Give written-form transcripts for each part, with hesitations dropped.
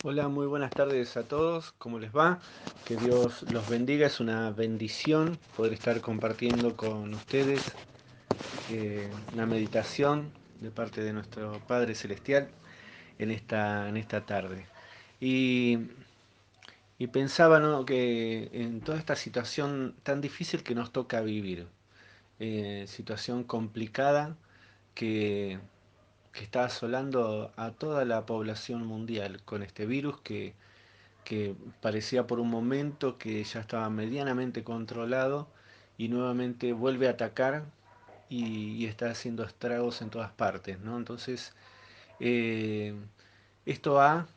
Hola, muy buenas tardes a todos. ¿Cómo les va? Que Dios los bendiga. Es una bendición poder estar compartiendo con ustedes una meditación de parte de nuestro Padre Celestial en esta tarde. Y, y pensaba, ¿no?, que en toda esta situación tan difícil que nos toca vivir, situación complicada que, que está asolando a toda la población mundial con este virus que parecía por un momento que ya estaba medianamente controlado y nuevamente vuelve a atacar y está haciendo estragos en todas partes, ¿no? Entonces, eh, esto ha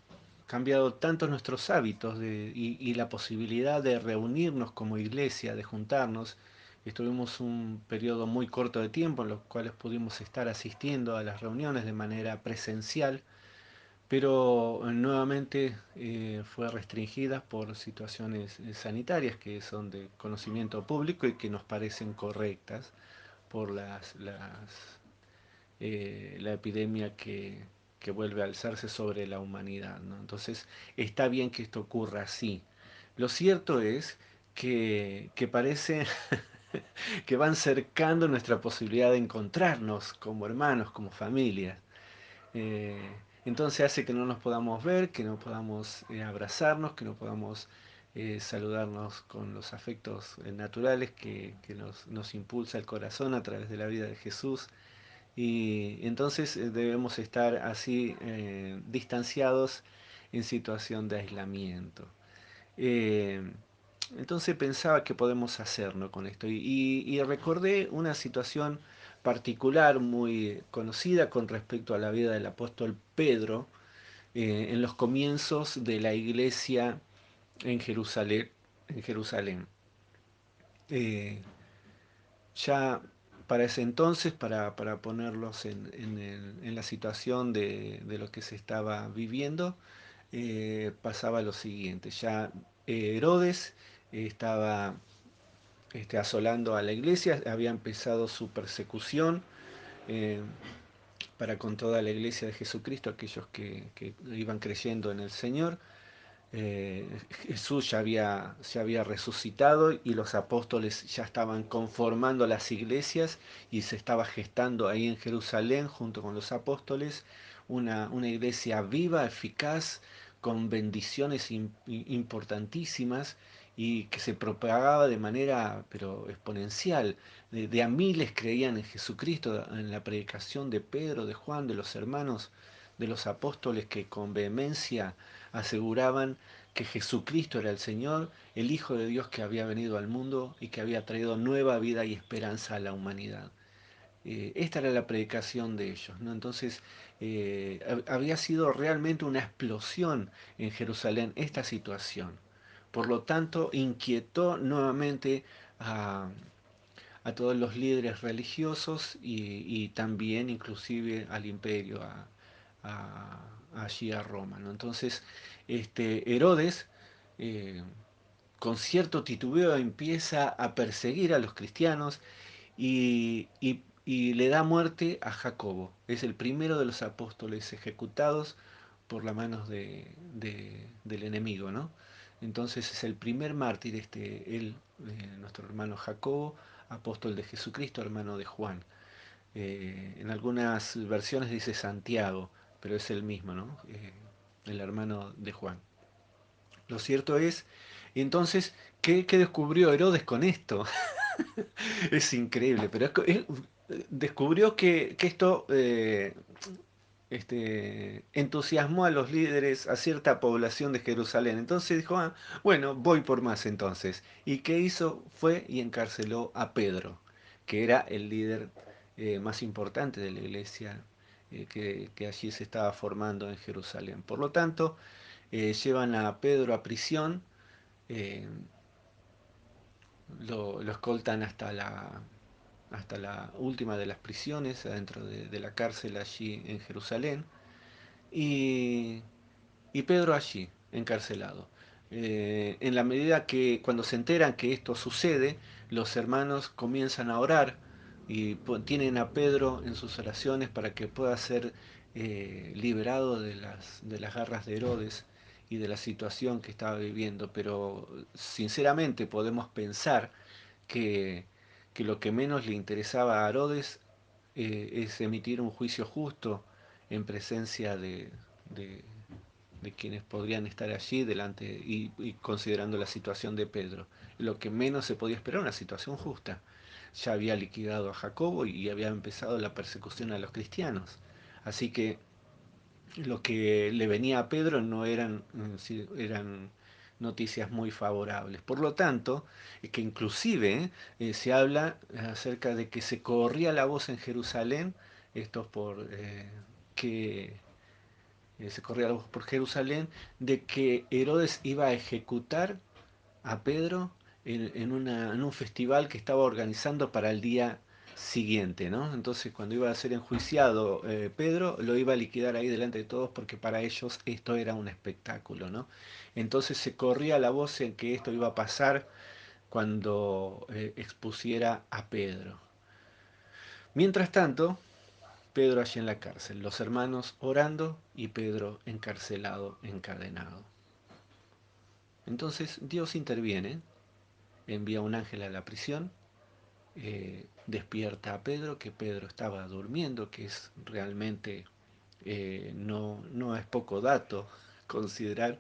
cambiado tanto nuestros hábitos y la posibilidad de reunirnos como iglesia, de juntarnos. Estuvimos un periodo muy corto de tiempo en los cuales pudimos estar asistiendo a las reuniones de manera presencial, pero nuevamente fue restringida por situaciones sanitarias que son de conocimiento público y que nos parecen correctas por la epidemia que vuelve a alzarse sobre la humanidad, ¿no? Entonces está bien que esto ocurra así. Lo cierto es que parece que van cercando nuestra posibilidad de encontrarnos como hermanos, como familias. Eh, entonces hace que no nos podamos ver, que no podamos abrazarnos, que no podamos saludarnos con los afectos naturales que nos impulsa el corazón a través de la vida de Jesús. Y entonces debemos estar así distanciados en situación de aislamiento. Eh, entonces pensaba qué podemos hacer, ¿no?, con esto. Y recordé una situación particular muy conocida con respecto a la vida del apóstol Pedro en los comienzos de la iglesia en Jerusalén. En Jerusalén. Eh, ya para ese entonces, para ponerlos en la situación de lo que se estaba viviendo, pasaba lo siguiente. Ya Herodes estaba asolando a la iglesia, había empezado su persecución eh, para con toda la iglesia de Jesucristo, aquellos que iban creyendo en el Señor. Eh, Jesús se había resucitado y los apóstoles ya estaban conformando las iglesias y se estaba gestando ahí en Jerusalén junto con los apóstoles una iglesia viva, eficaz, con bendiciones importantísimas y que se propagaba de manera pero exponencial. De a miles creían en Jesucristo, en la predicación de Pedro, de Juan, de los hermanos, de los apóstoles que con vehemencia aseguraban que Jesucristo era el Señor, el Hijo de Dios que había venido al mundo y que había traído nueva vida y esperanza a la humanidad. Esta era la predicación de ellos, ¿no? Entonces había sido realmente una explosión en Jerusalén esta situación. Por lo tanto, inquietó nuevamente a, a todos los líderes religiosos y también inclusive al imperio, allí a Roma, ¿no? Entonces, Herodes, eh, con cierto titubeo, empieza a perseguir a los cristianos y le da muerte a Jacobo. Es el primero de los apóstoles ejecutados por las manos del enemigo, ¿no? Entonces es el primer mártir, nuestro hermano Jacobo, apóstol de Jesucristo, hermano de Juan. En algunas versiones dice Santiago, pero es el mismo, ¿no? El hermano de Juan. Lo cierto es, entonces, ¿qué descubrió Herodes con esto? Es increíble, pero descubrió que esto entusiasmó a los líderes, a cierta población de Jerusalén. Entonces dijo, ah, bueno, voy por más entonces. ¿Y qué hizo? Fue y encarceló a Pedro, que era el líder más importante de la iglesia que allí se estaba formando en Jerusalén. Por lo tanto, llevan a Pedro a prisión, eh, lo escoltan hasta la última de las prisiones, adentro de la cárcel allí en Jerusalén, y, y Pedro allí, encarcelado. En la medida que cuando se enteran que esto sucede, los hermanos comienzan a orar y tienen a Pedro en sus oraciones para que pueda ser liberado de las garras de Herodes y de la situación que estaba viviendo, pero sinceramente podemos pensar que, que lo que menos le interesaba a Herodes es emitir un juicio justo en presencia de, de quienes podrían estar allí delante y considerando la situación de Pedro. Lo que menos se podía esperar, una situación justa. Ya había liquidado a Jacobo y había empezado la persecución a los cristianos. Así que lo que le venía a Pedro no eran, eran noticias muy favorables. Por lo tanto, que inclusive se habla acerca de que se corría la voz en Jerusalén, esto por que se corría la voz por Jerusalén, de que Herodes iba a ejecutar a Pedro en un festival que estaba organizando para el día siguiente, ¿no? Entonces cuando iba a ser enjuiciado Pedro, lo iba a liquidar ahí delante de todos porque para ellos esto era un espectáculo, ¿no? Entonces se corría la voz en que esto iba a pasar cuando expusiera a Pedro. Mientras tanto, Pedro allí en la cárcel, los hermanos orando y Pedro encarcelado, encadenado. Entonces Dios interviene, envía un ángel a la prisión, despierta a Pedro, que Pedro estaba durmiendo, que es realmente no es poco dato considerar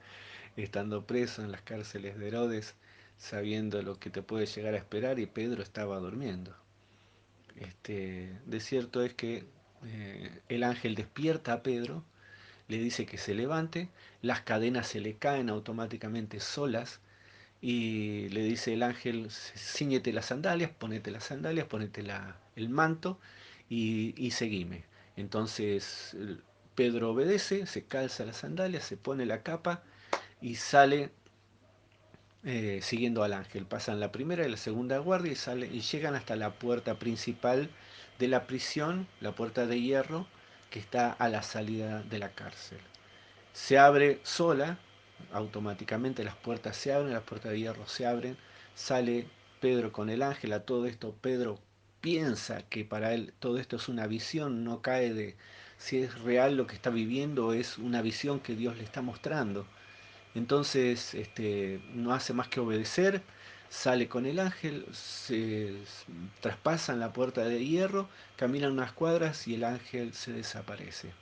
estando preso en las cárceles de Herodes, sabiendo lo que te puede llegar a esperar, y Pedro estaba durmiendo. De cierto es que el ángel despierta a Pedro, le dice que se levante, las cadenas se le caen automáticamente solas, y le dice el ángel, ciñete las sandalias, ponete el manto y seguime. Entonces Pedro obedece, se calza las sandalias, se pone la capa y sale siguiendo al ángel. Pasan la primera y la segunda guardia y llegan hasta la puerta principal de la prisión, la puerta de hierro que está a la salida de la cárcel. Se abre sola, automáticamente las puertas se abren, las puertas de hierro se abren, sale Pedro con el ángel. A todo esto Pedro piensa que para él todo esto es una visión, no cae de si es real lo que está viviendo o es una visión que Dios le está mostrando. Entonces no hace más que obedecer, sale con el ángel, se traspasan la puerta de hierro, caminan unas cuadras y el ángel se desaparece.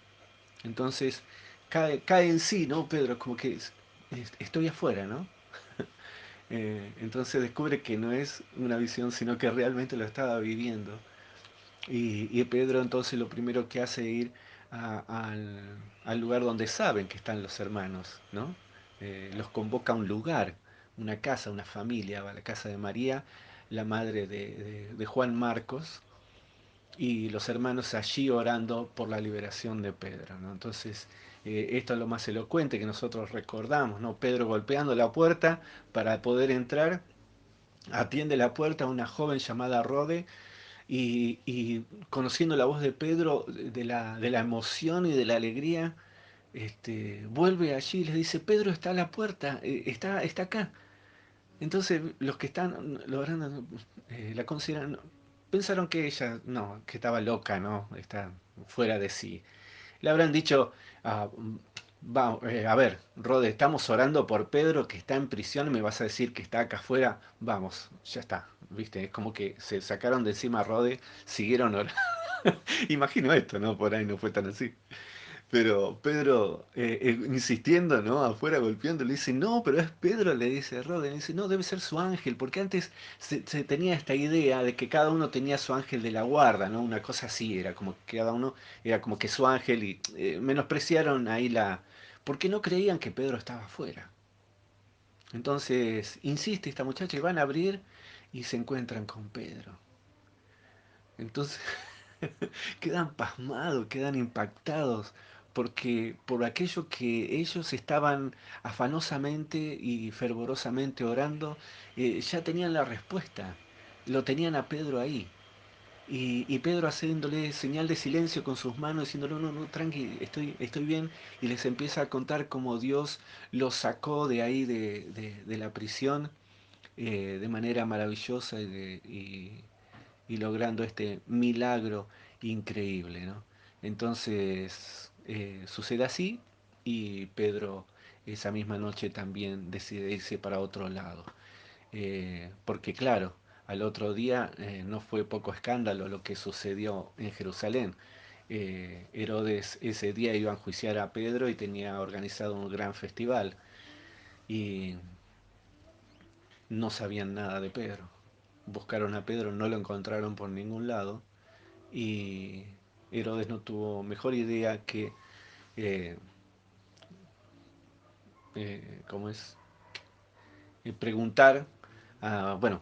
Entonces cae en sí, ¿no? Pedro, como que estoy afuera, ¿no? Entonces descubre que no es una visión, sino que realmente lo estaba viviendo. Y Pedro entonces lo primero que hace es ir al lugar donde saben que están los hermanos, ¿no? Los convoca a un lugar, una casa, una familia, va a la casa de María, la madre de Juan Marcos, y los hermanos allí orando por la liberación de Pedro, ¿no? Entonces, esto es lo más elocuente que nosotros recordamos, ¿no? Pedro golpeando la puerta para poder entrar, atiende la puerta a una joven llamada Rode y conociendo la voz de Pedro, de la emoción y de la alegría, vuelve allí y les dice, Pedro está a la puerta, está acá. Entonces los que están logrando la consideran, pensaron que ella, no, que estaba loca, ¿no? Está fuera de sí. Le habrán dicho, ah, a ver, Rode, estamos orando por Pedro que está en prisión, me vas a decir que está acá afuera, vamos, ya está, ¿viste? Es como que se sacaron de encima a Rode, siguieron orando. Imagino esto, ¿no? Por ahí no fue tan así. Pero Pedro, insistiendo, ¿no? Afuera golpeando, le dice, no, pero es Pedro, le dice Rode, le dice, no, debe ser su ángel, porque antes se tenía esta idea de que cada uno tenía su ángel de la guarda, ¿no? Una cosa así, era como que cada uno era como que su ángel y menospreciaron ahí porque no creían que Pedro estaba afuera. Entonces, insiste esta muchacha y van a abrir y se encuentran con Pedro. Entonces, quedan pasmados, quedan impactados, porque por aquello que ellos estaban afanosamente y fervorosamente orando, ya tenían la respuesta, lo tenían a Pedro ahí. Y Pedro haciéndole señal de silencio con sus manos, diciéndole, no, no, tranqui, estoy bien, y les empieza a contar cómo Dios los sacó de ahí, de la prisión, de manera maravillosa y logrando este milagro increíble, ¿no? Entonces sucede así y Pedro esa misma noche también decide irse para otro lado. Porque claro, al otro día no fue poco escándalo lo que sucedió en Jerusalén. Herodes ese día iba a enjuiciar a Pedro y tenía organizado un gran festival y no sabían nada de Pedro. Buscaron a Pedro, no lo encontraron por ningún lado y Herodes no tuvo mejor idea que, eh, ¿cómo es? Preguntar, bueno,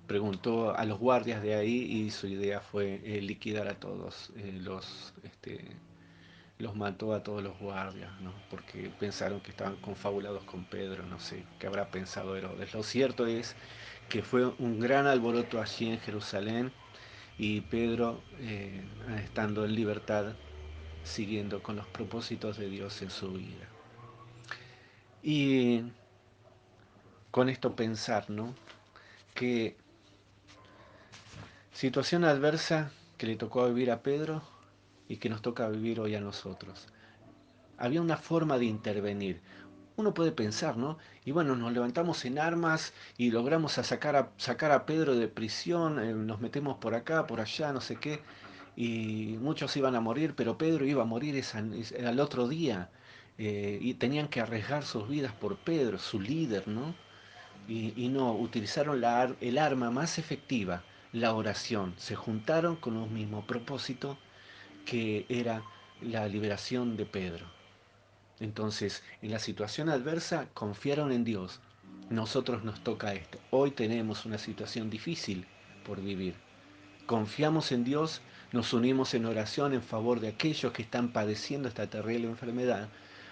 preguntó a los guardias de ahí y su idea fue liquidar a todos, los mató a todos los guardias, ¿no? Porque pensaron que estaban confabulados con Pedro, no sé qué habrá pensado Herodes. Lo cierto es que fue un gran alboroto allí en Jerusalén y Pedro, estando en libertad, siguiendo con los propósitos de Dios en su vida. Y con esto pensar, ¿no? Que situación adversa que le tocó vivir a Pedro y que nos toca vivir hoy a nosotros. Había una forma de intervenir. Uno puede pensar, ¿no? Y bueno, nos levantamos en armas y logramos sacar a Pedro de prisión, nos metemos por acá, por allá, no sé qué, y muchos iban a morir, pero Pedro iba a morir al otro día, y tenían que arriesgar sus vidas por Pedro, su líder, ¿no? Y no, utilizaron el arma más efectiva, la oración. Se juntaron con un mismo propósito que era la liberación de Pedro. Entonces, en la situación adversa, confiaron en Dios. Nosotros nos toca esto. Hoy tenemos una situación difícil por vivir. Confiamos en Dios, nos unimos en oración en favor de aquellos que están padeciendo esta terrible enfermedad,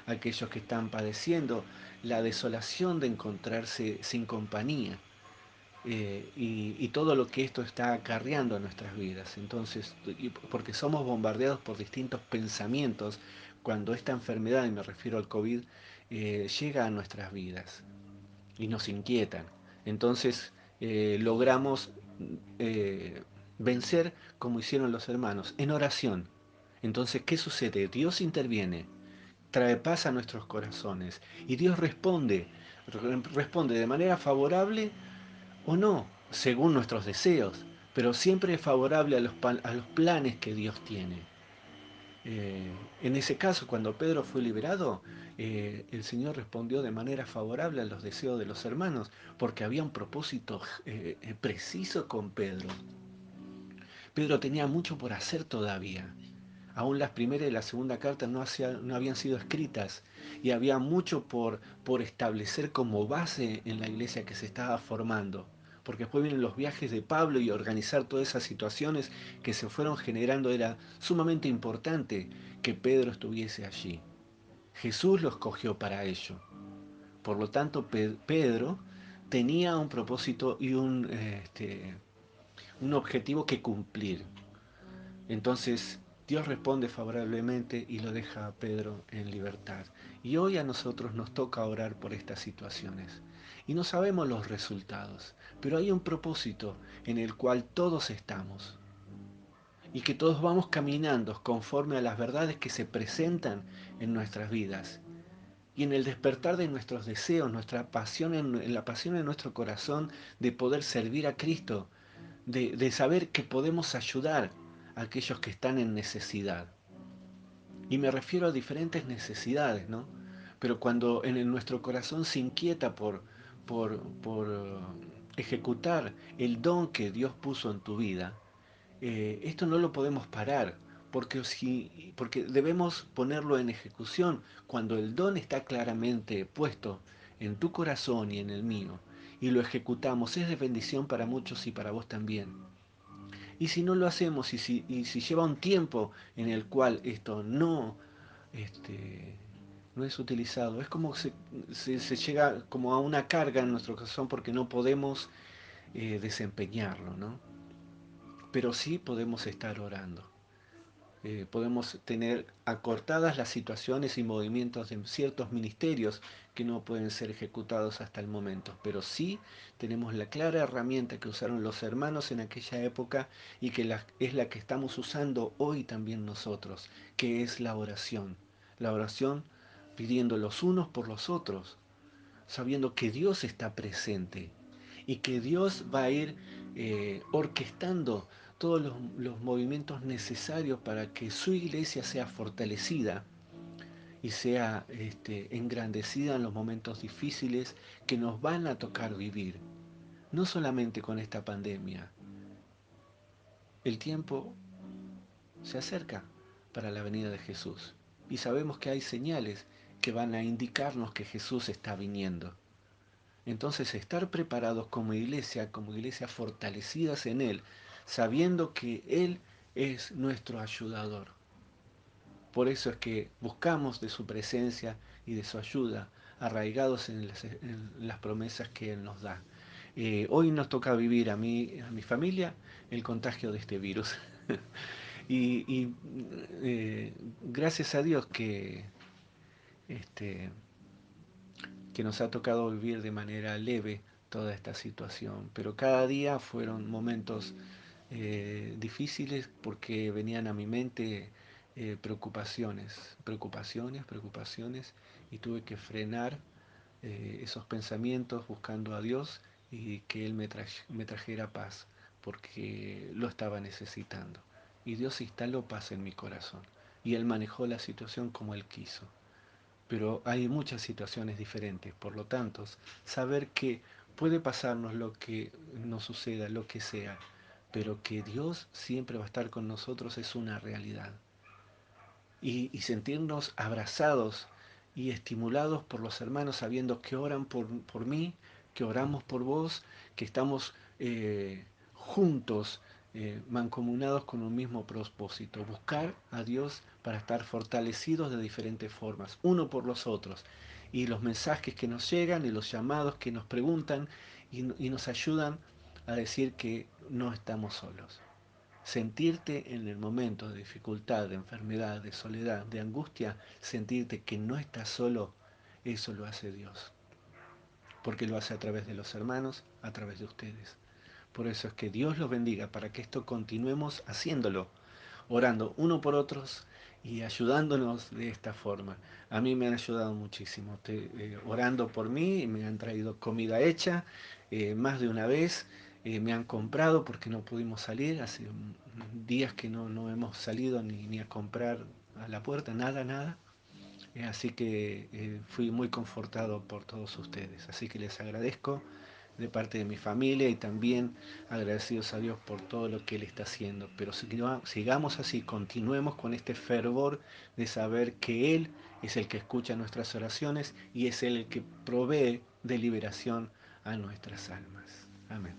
aquellos que están padeciendo la desolación de encontrarse sin compañía, y todo lo que esto está acarreando a nuestras vidas. Entonces, porque somos bombardeados por distintos pensamientos cuando esta enfermedad, y me refiero al COVID, llega a nuestras vidas y nos inquietan. Entonces, logramos eh, vencer como hicieron los hermanos, en oración. Entonces, ¿qué sucede? Dios interviene, trae paz a nuestros corazones y Dios responde de manera favorable o no, según nuestros deseos, pero siempre es favorable a los planes que Dios tiene. En ese caso, cuando Pedro fue liberado, el Señor respondió de manera favorable a los deseos de los hermanos, porque había un propósito preciso con Pedro. Pedro tenía mucho por hacer todavía. Aún las primera y la segunda carta no habían sido escritas y había mucho por establecer como base en la iglesia que se estaba formando. Porque después vienen los viajes de Pablo y organizar todas esas situaciones que se fueron generando. Era sumamente importante que Pedro estuviese allí. Jesús lo escogió para ello. Por lo tanto, Pedro tenía un propósito y un objetivo que cumplir. Entonces Dios responde favorablemente y lo deja a Pedro en libertad. Y hoy a nosotros nos toca orar por estas situaciones. Y no sabemos los resultados, pero hay un propósito en el cual todos estamos y que todos vamos caminando conforme a las verdades que se presentan en nuestras vidas. Y en el despertar de nuestros deseos, nuestra pasión en la pasión en nuestro corazón de poder servir a Cristo, de saber que podemos ayudar a aquellos que están en necesidad. Y me refiero a diferentes necesidades, ¿no? Pero cuando nuestro corazón se inquieta por ejecutar el don que Dios puso en tu vida, esto no lo podemos parar, porque debemos ponerlo en ejecución cuando el don está claramente puesto en tu corazón y en el mío, y lo ejecutamos, es de bendición para muchos y para vos también. Y si no lo hacemos y si lleva un tiempo en el cual esto este, no es utilizado, es como se llega como a una carga en nuestro corazón porque no podemos desempeñarlo, ¿no? Pero sí podemos estar orando. Podemos tener acortadas las situaciones y movimientos de ciertos ministerios que no pueden ser ejecutados hasta el momento, pero sí tenemos la clara herramienta que usaron los hermanos en aquella época y que es la que estamos usando hoy también nosotros, que es la oración. La oración pidiendo los unos por los otros, sabiendo que Dios está presente y que Dios va a ir orquestando todos los movimientos necesarios para que su iglesia sea fortalecida y sea engrandecida en los momentos difíciles que nos van a tocar vivir. No solamente con esta pandemia, el tiempo se acerca para la venida de Jesús y sabemos que hay señales que van a indicarnos que Jesús está viniendo. Entonces estar preparados como iglesia fortalecidas en Él, sabiendo que Él es nuestro ayudador. Por eso es que buscamos de su presencia y de su ayuda, arraigados en las promesas que Él nos da. Hoy nos toca vivir a mi familia, el contagio de este virus. Y gracias a Dios este, que nos ha tocado vivir de manera leve toda esta situación. Pero cada día fueron momentos difíciles porque venían a mi mente preocupaciones, y tuve que frenar esos pensamientos buscando a Dios y que Él me trajera paz porque lo estaba necesitando. Y Dios instaló paz en mi corazón y Él manejó la situación como Él quiso. Pero hay muchas situaciones diferentes, por lo tanto, saber que puede pasarnos lo que nos suceda, lo que sea, pero que Dios siempre va a estar con nosotros es una realidad. Y sentirnos abrazados y estimulados por los hermanos sabiendo que oran por mí, que oramos por vos, que estamos juntos, mancomunados con un mismo propósito, buscar a Dios para estar fortalecidos de diferentes formas, uno por los otros. Y los mensajes que nos llegan y los llamados que nos preguntan y nos ayudan a decir que no estamos solos. Sentirte en el momento de dificultad, de enfermedad, de soledad, de angustia, sentirte que no estás solo, eso lo hace Dios. Porque lo hace a través de los hermanos, a través de ustedes. Por eso es que Dios los bendiga para que esto continuemos haciéndolo, orando uno por otros y ayudándonos de esta forma. A mí me han ayudado muchísimo, orando por mí, me han traído comida hecha más de una vez, me han comprado porque no pudimos salir, hace días que no hemos salido ni a comprar a la puerta, nada. Así que fui muy confortado por todos ustedes. Así que les agradezco de parte de mi familia y también agradecidos a Dios por todo lo que Él está haciendo. Pero sigamos así, continuemos con este fervor de saber que Él es el que escucha nuestras oraciones y es Él el que provee de liberación a nuestras almas. Amén.